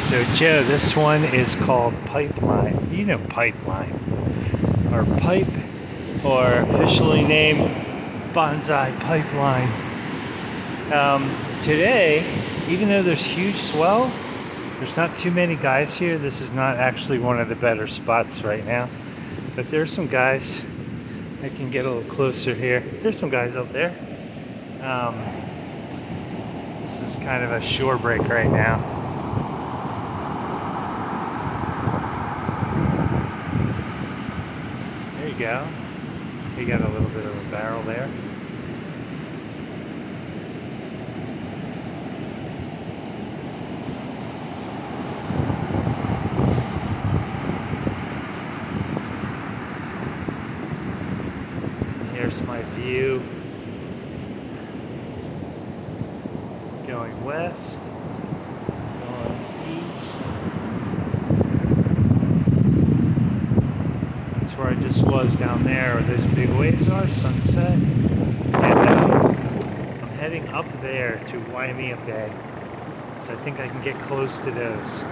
So Joe, this one is called Pipeline. You know Pipeline. Or Pipe, or officially named Bonsai Pipeline. Today, even though there's huge swell, there's not too many guys here. This is not actually one of the better spots right now. But there's some guys. I can get a little closer here. There's some guys out there. This is kind of a shore break right now. There you go. You got a little bit of a barrel there. Here's my view. Going west, going east. That's where I just was down there where those big waves are, Sunset. And I'm heading up there to Waimea Bay. So I think I can get close to those.